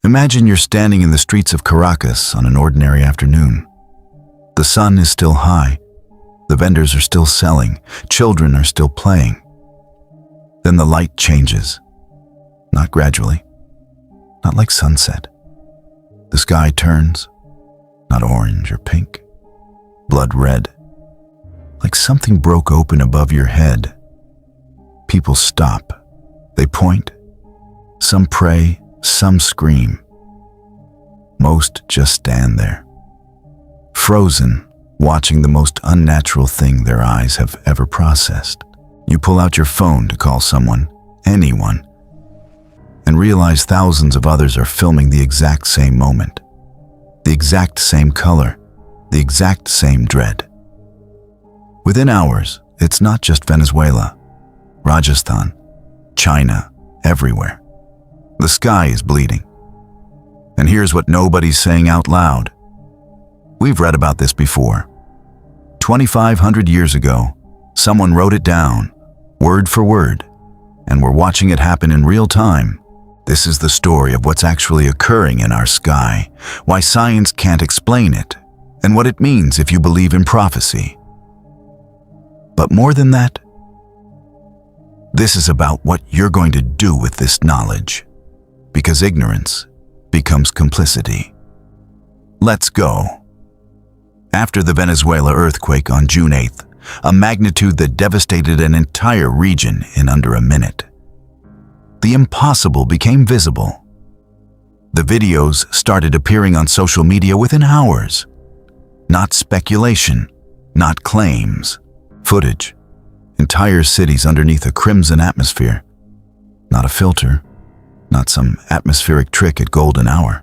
Imagine you're standing in the streets of Caracas on an ordinary afternoon. The sun is still high. The vendors are still selling. Children are still playing. Then the light changes. Not gradually. Not like sunset. The sky turns. Not orange or pink. Blood red. Like something broke open above your head. People stop. They point. Some pray. Some scream. Most just stand there, frozen, watching the most unnatural thing their eyes have ever processed. You pull out your phone to call someone, anyone, and realize thousands of others are filming the exact same moment, the exact same color, the exact same dread. Within hours, it's not just Venezuela, Rajasthan, China, everywhere. The sky is bleeding. And here's what nobody's saying out loud. We've read about this before. 2,500 years ago, someone wrote it down, word for word, and we're watching it happen in real time. This is the story of what's actually occurring in our sky, why science can't explain it, and what it means if you believe in prophecy. But more than that, this is about what you're going to do with this knowledge. Because ignorance becomes complicity. Let's go. After the Venezuela earthquake on June 8th, a magnitude that devastated an entire region in under a minute, the impossible became visible. The videos started appearing on social media within hours. Not speculation, not claims. Footage. Entire cities underneath a crimson atmosphere. Not a filter. Not some atmospheric trick at golden hour.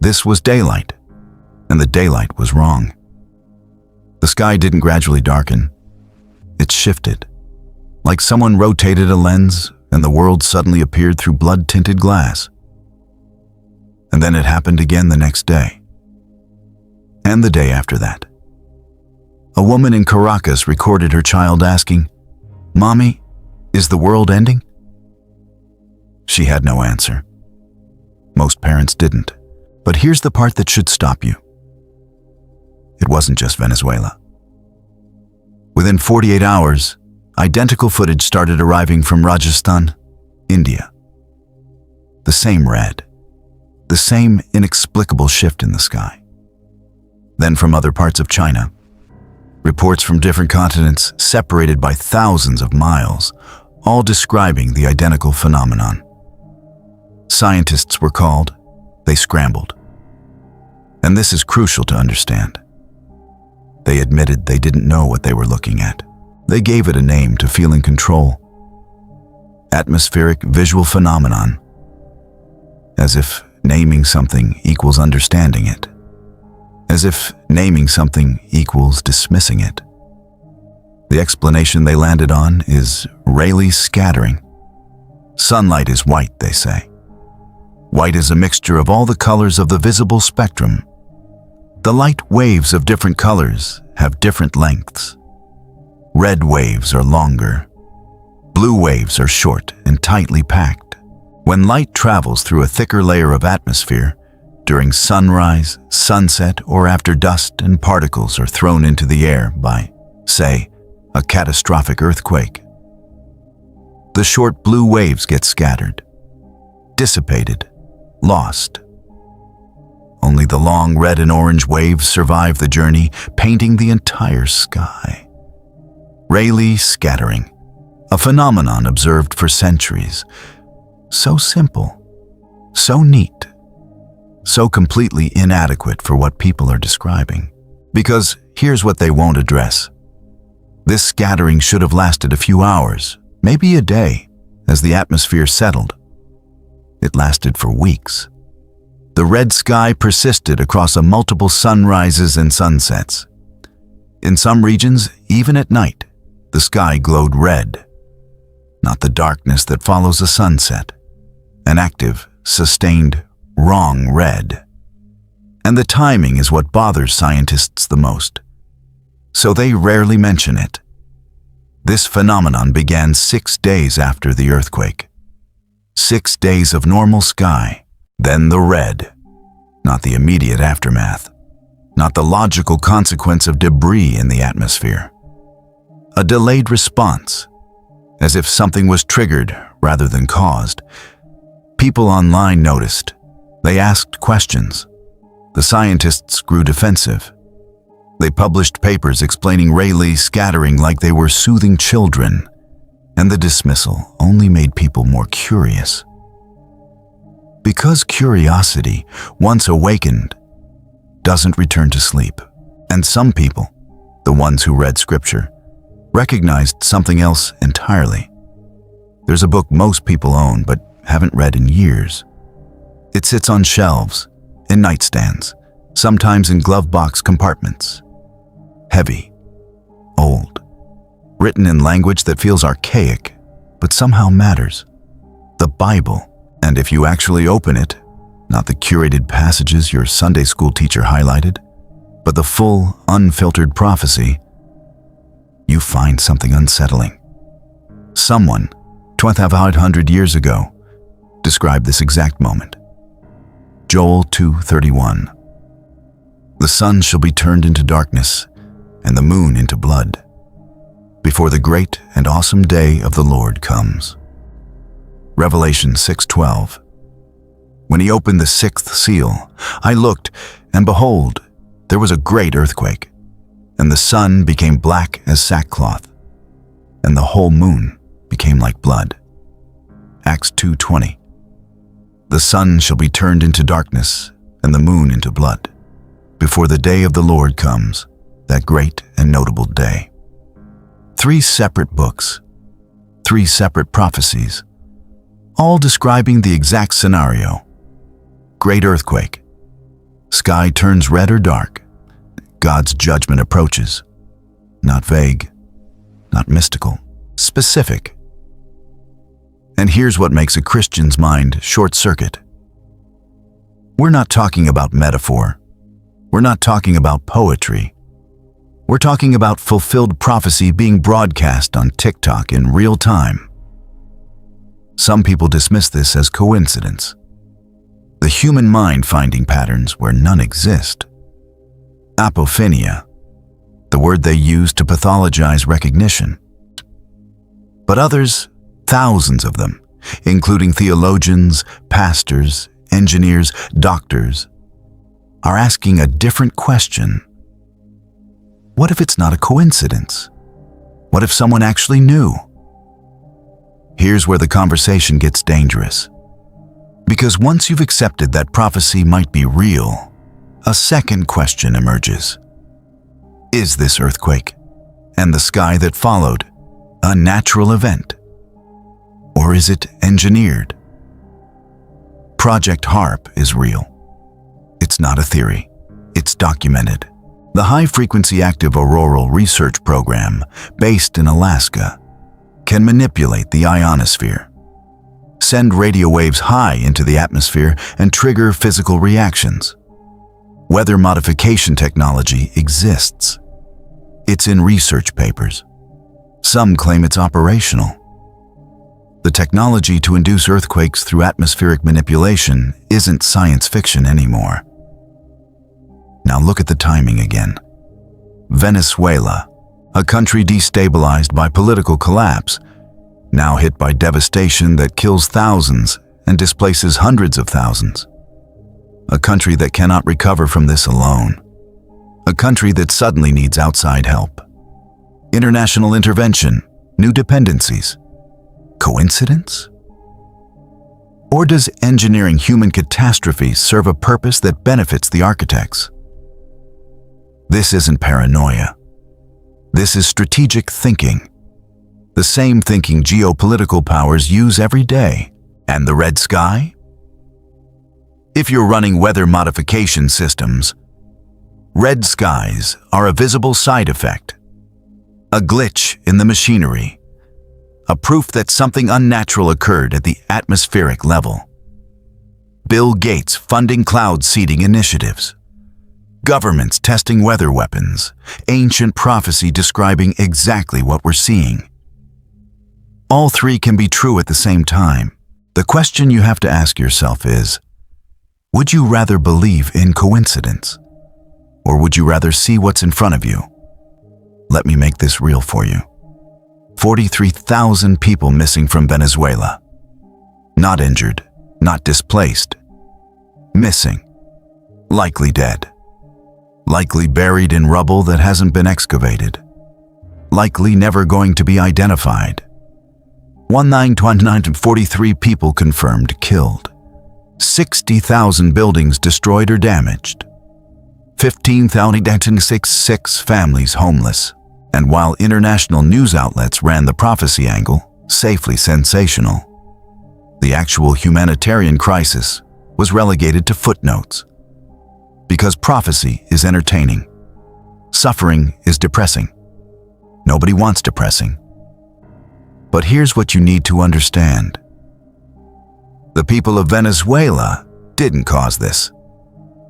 This was daylight, and the daylight was wrong. The sky didn't gradually darken. It shifted, like someone rotated a lens and the world suddenly appeared through blood-tinted glass. And then it happened again the next day. And the day after that. A woman in Caracas recorded her child asking, "Mommy, is the world ending?" She had no answer. Most parents didn't. But here's the part that should stop you. It wasn't just Venezuela. Within 48 hours, identical footage started arriving from Rajasthan, India. The same red. The same inexplicable shift in the sky. Then from other parts of China. Reports from different continents separated by thousands of miles, all describing the identical phenomenon. Scientists were called. They scrambled. And this is crucial to understand. They admitted they didn't know what they were looking at. They gave it a name to feel in control. Atmospheric visual phenomenon. As if naming something equals understanding it. As if naming something equals dismissing it. The explanation they landed on is Rayleigh scattering. Sunlight is white, they say. White is a mixture of all the colors of the visible spectrum. The light waves of different colors have different lengths. Red waves are longer. Blue waves are short and tightly packed. When light travels through a thicker layer of atmosphere, during sunrise, sunset, or after dust and particles are thrown into the air by, say, a catastrophic earthquake, the short blue waves get scattered, dissipated, lost. Only the long red and orange waves survive the journey, painting the entire sky. Rayleigh scattering, a phenomenon observed for centuries. So simple, so neat, so completely inadequate for what people are describing. Because here's what they won't address. This scattering should have lasted a few hours, maybe a day, as the atmosphere settled. It lasted for weeks. The red sky persisted across multiple sunrises and sunsets. In some regions, even at night, the sky glowed red. Not the darkness that follows a sunset. An active, sustained, wrong red. And the timing is what bothers scientists the most. So they rarely mention it. This phenomenon began 6 days after the earthquake. 6 days of normal sky, Then the red, not the immediate aftermath, not the logical consequence of debris in the atmosphere. A delayed response, as if something was triggered rather than caused. People online noticed. They asked questions. The scientists grew defensive. They published papers explaining Rayleigh scattering like they were soothing children, and the dismissal only made people more curious. Because curiosity, once awakened, doesn't return to sleep. And some people, the ones who read scripture, recognized something else entirely. There's a book most people own but haven't read in years. It sits on shelves, in nightstands, sometimes in glove box compartments. Heavy, old, written in language that feels archaic, but somehow matters. The Bible. And if you actually open it, not the curated passages your Sunday school teacher highlighted, but the full, unfiltered prophecy, you find something unsettling. Someone, 2,500 years ago, described this exact moment. Joel 2:31. The sun shall be turned into darkness, and the moon into blood, before the great and awesome day of the Lord comes. Revelation 6:12. When he opened the sixth seal, I looked, and behold, there was a great earthquake, and the sun became black as sackcloth, and the whole moon became like blood. Acts 2:20. The sun shall be turned into darkness, and the moon into blood, before the day of the Lord comes, that great and notable day. 3 separate books, 3 separate prophecies, all describing the exact scenario. Great earthquake. Sky turns red or dark. God's judgment approaches. Not vague, not mystical, specific. And here's what makes a Christian's mind short-circuit. We're not talking about metaphor. We're not talking about poetry. We're talking about fulfilled prophecy being broadcast on TikTok in real time. Some people dismiss this as coincidence. The human mind finding patterns where none exist. Apophenia, the word they use to pathologize recognition. But others, thousands of them, including theologians, pastors, engineers, doctors, are asking a different question. What if it's not a coincidence? What if someone actually knew? Here's where the conversation gets dangerous. Because once you've accepted that prophecy might be real, a second question emerges. Is this earthquake and the sky that followed a natural event? Or is it engineered? Project HARP is real. It's not a theory. It's documented. The High-Frequency Active Auroral Research Program, based in Alaska, can manipulate the ionosphere, send radio waves high into the atmosphere, and trigger physical reactions. Weather modification technology exists. It's in research papers. Some claim it's operational. The technology to induce earthquakes through atmospheric manipulation isn't science fiction anymore. Now look at the timing again. Venezuela, a country destabilized by political collapse, now hit by devastation that kills thousands and displaces hundreds of thousands. A country that cannot recover from this alone. A country that suddenly needs outside help. International intervention, new dependencies. Coincidence? Or does engineering human catastrophes serve a purpose that benefits the architects? This isn't paranoia. This is strategic thinking. The same thinking geopolitical powers use every day. And the red sky? If you're running weather modification systems, red skies are a visible side effect. A glitch in the machinery. A proof that something unnatural occurred at the atmospheric level. Bill Gates funding cloud seeding initiatives. Governments testing weather weapons. Ancient prophecy describing exactly what we're seeing. All 3 can be true at the same time. The question you have to ask yourself is, Would you rather believe in coincidence? Or would you rather see what's in front of you? Let me make this real for you. 43,000 people missing from Venezuela. Not injured, not displaced. Missing. Likely dead. Likely buried in rubble that hasn't been excavated. Likely never going to be identified. 1,943 people confirmed killed. 60,000 buildings destroyed or damaged. 15,066 families homeless. And while international news outlets ran the prophecy angle, safely sensational, the actual humanitarian crisis was relegated to footnotes. Because prophecy is entertaining. Suffering is depressing. Nobody wants depressing. But here's what you need to understand. The people of Venezuela didn't cause this.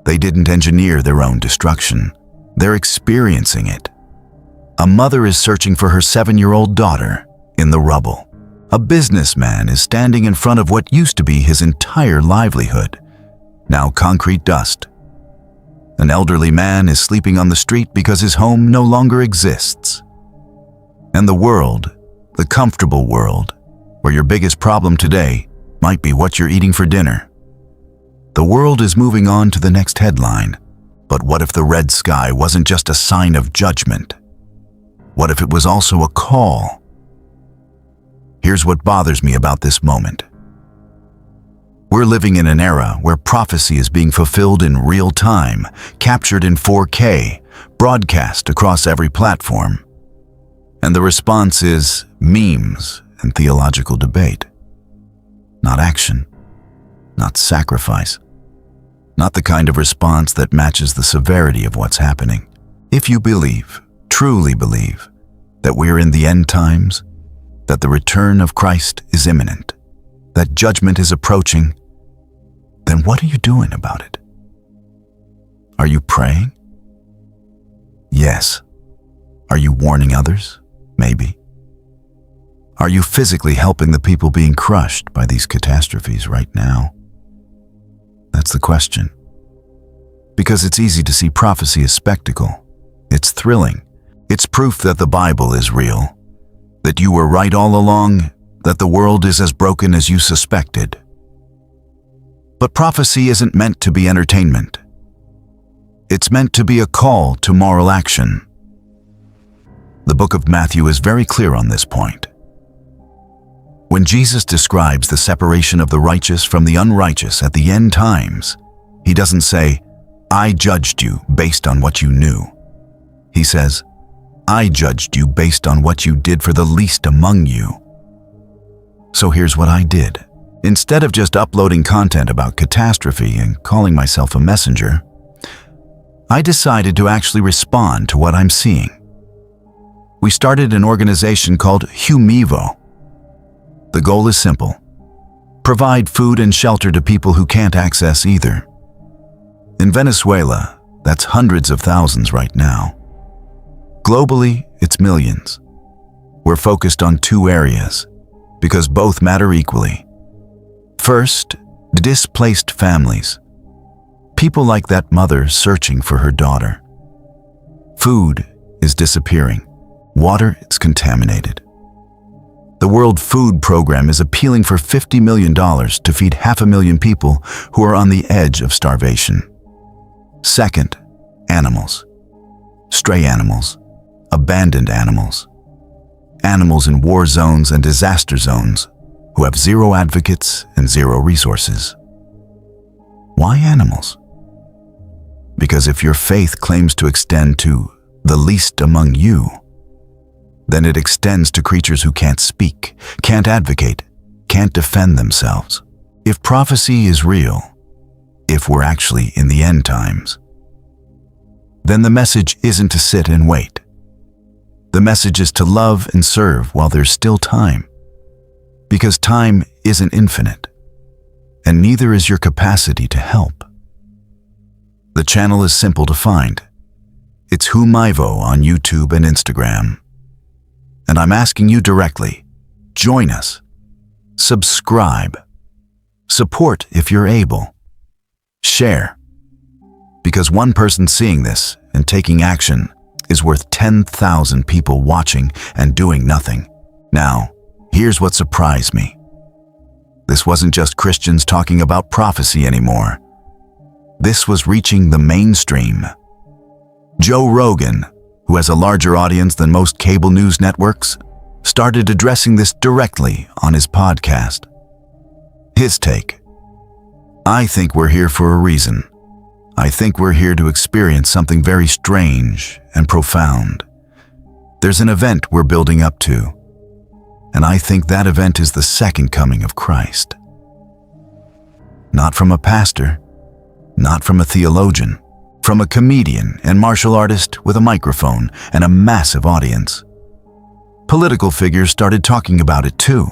They didn't engineer their own destruction. They're experiencing it. A mother is searching for her 7-year-old daughter in the rubble. A businessman is standing in front of what used to be his entire livelihood, now concrete dust. An elderly man is sleeping on the street because his home no longer exists. And the world, the comfortable world, where your biggest problem today might be what you're eating for dinner. The world is moving on to the next headline. But what if the red sky wasn't just a sign of judgment? What if it was also a call? Here's what bothers me about this moment. We're living in an era where prophecy is being fulfilled in real time, captured in 4K, broadcast across every platform. And the response is memes and theological debate. Not action, not sacrifice, not the kind of response that matches the severity of what's happening. If you believe, truly believe, that we're in the end times, that the return of Christ is imminent, that judgment is approaching, then what are you doing about it? Are you praying? Yes. Are you warning others? Maybe. Are you physically helping the people being crushed by these catastrophes right now? That's the question. Because it's easy to see prophecy as spectacle. It's thrilling. It's proof that the Bible is real, that you were right all along, that the world is as broken as you suspected. But prophecy isn't meant to be entertainment. It's meant to be a call to moral action. The book of Matthew is very clear on this point. When Jesus describes the separation of the righteous from the unrighteous at the end times, he doesn't say, "I judged you based on what you knew." He says, "I judged you based on what you did for the least among you." So here's what I did. Instead of just uploading content about catastrophe and calling myself a messenger, I decided to actually respond to what I'm seeing. We started an organization called Humevo. The goal is simple: provide food and shelter to people who can't access either. In Venezuela, that's hundreds of thousands right now. Globally, it's millions. We're focused on 2 areas, because both matter equally. First, displaced families. People like that mother searching for her daughter. Food is disappearing. Water is contaminated. The World Food Program is appealing for $50 million to feed 500,000 people who are on the edge of starvation. Second, animals. Stray animals. Abandoned animals. Animals in war zones and disaster zones who have 0 advocates and 0 resources. Why animals? Because if your faith claims to extend to the least among you, then it extends to creatures who can't speak, can't advocate, can't defend themselves. If prophecy is real, if we're actually in the end times, then the message isn't to sit and wait. The message is to love and serve while there's still time. Because time isn't infinite, and neither is your capacity to help. The channel is simple to find. It's Humevo on YouTube and Instagram. And I'm asking you directly, join us, subscribe, support if you're able, share share. Because one person seeing this and taking action is worth 10,000 people watching and doing nothing. Now, here's what surprised me. This wasn't just Christians talking about prophecy anymore. This was reaching the mainstream. Joe Rogan, who has a larger audience than most cable news networks, started addressing this directly on his podcast. His take: I think we're here for a reason. I think we're here to experience something very strange and profound. There's an event we're building up to, and I think that event is the second coming of Christ. Not from a pastor, not from a theologian, from a comedian and martial artist with a microphone and a massive audience. Political figures started talking about it too.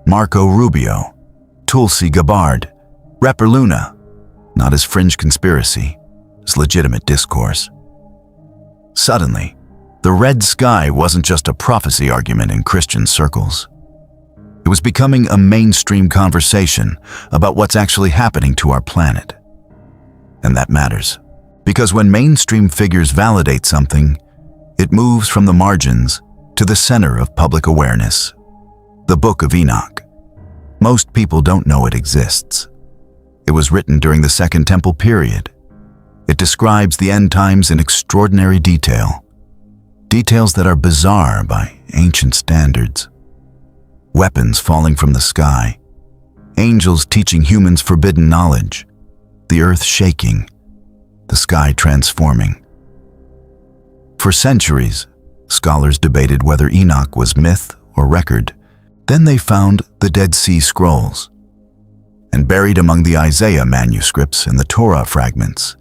Marco Rubio, Tulsi Gabbard, Rapper Luna, not as fringe conspiracy, as legitimate discourse. Suddenly, the red sky wasn't just a prophecy argument in Christian circles. It was becoming a mainstream conversation about what's actually happening to our planet. And that matters, because when mainstream figures validate something, it moves from the margins to the center of public awareness. The Book of Enoch. Most people don't know it exists. It was written during the Second Temple period. It describes the end times in extraordinary detail. Details that are bizarre by ancient standards. Weapons falling from the sky. Angels teaching humans forbidden knowledge. The earth shaking. The sky transforming. For centuries, scholars debated whether Enoch was myth or record. Then they found the Dead Sea Scrolls. And buried among the Isaiah manuscripts and the Torah fragments,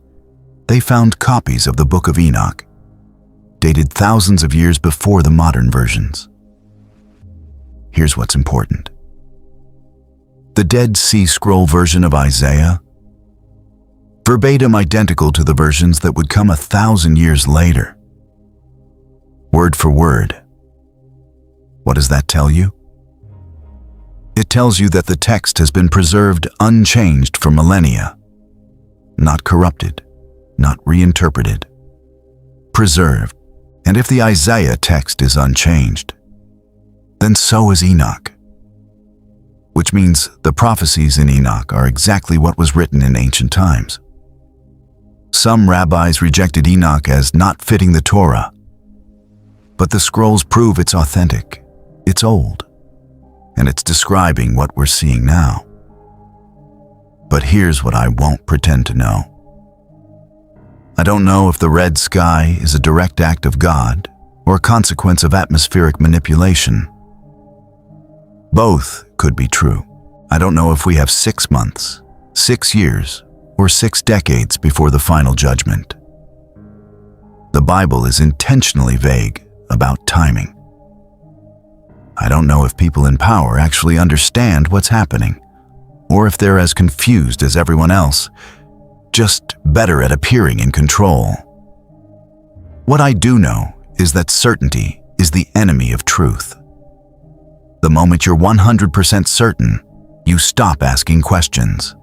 they found copies of the Book of Enoch, dated thousands of years before the modern versions. Here's what's important. The Dead Sea Scroll version of Isaiah, verbatim identical to the versions that would come 1,000 years later. Word for word. What does that tell you? It tells you that the text has been preserved unchanged for millennia, not corrupted, not reinterpreted. Preserved. And if the Isaiah text is unchanged, then so is Enoch. Which means the prophecies in Enoch are exactly what was written in ancient times. Some rabbis rejected Enoch as not fitting the Torah, but the scrolls prove it's authentic, it's old, and it's describing what we're seeing now. But here's what I won't pretend to know. I don't know if the red sky is a direct act of God or a consequence of atmospheric manipulation. Both could be true. I don't know if we have 6 months, 6 years, or 6 decades before the final judgment. The Bible is intentionally vague about timing. I don't know if people in power actually understand what's happening, or if they're as confused as everyone else, just better at appearing in control. What I do know is that certainty is the enemy of truth. The moment you're 100% certain, you stop asking questions.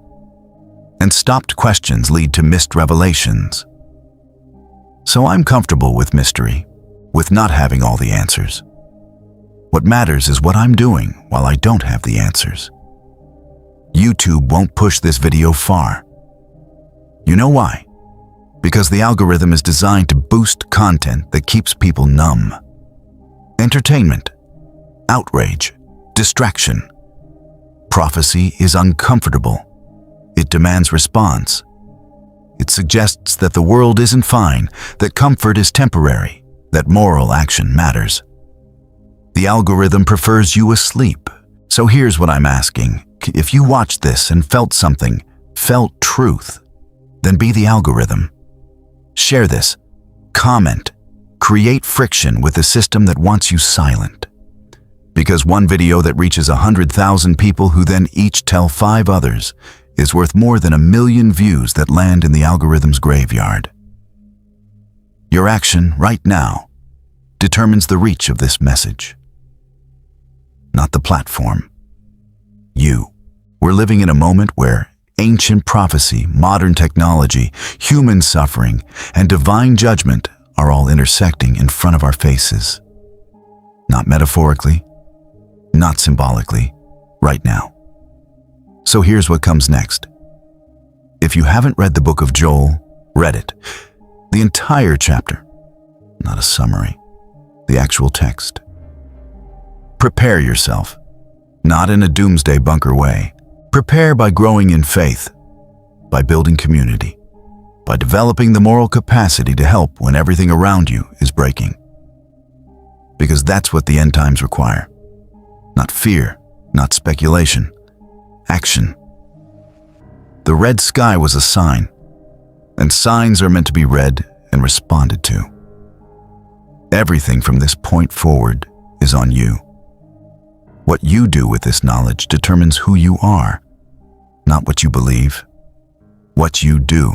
And stopped questions lead to missed revelations. So I'm comfortable with mystery, with not having all the answers. What matters is what I'm doing while I don't have the answers. YouTube won't push this video far. You know why? Because the algorithm is designed to boost content that keeps people numb. Entertainment, outrage, distraction. Prophecy is uncomfortable. It demands response. It suggests that the world isn't fine, that comfort is temporary, that moral action matters. The algorithm prefers you asleep. So here's what I'm asking. If you watched this and felt something, felt truth, then be the algorithm. Share this, comment, create friction with a system that wants you silent. Because one video that reaches 100,000 people who then each tell 5 others is worth more than 1 million views that land in the algorithm's graveyard. Your action right now determines the reach of this message. Not the platform. You. We're living in a moment where Ancient prophecy, modern technology, human suffering, and divine judgment are all intersecting in front of our faces. Not metaphorically, not symbolically, right now. So here's what comes next. If you haven't read the book of Joel, read it. The entire chapter, not a summary, the actual text. Prepare yourself, not in a doomsday bunker way. Prepare by growing in faith, by building community, by developing the moral capacity to help when everything around you is breaking. Because that's what the end times require. Not fear, not speculation, action. The red sky was a sign, and signs are meant to be read and responded to. Everything from this point forward is on you. What you do with this knowledge determines who you are, not what you believe, what you do.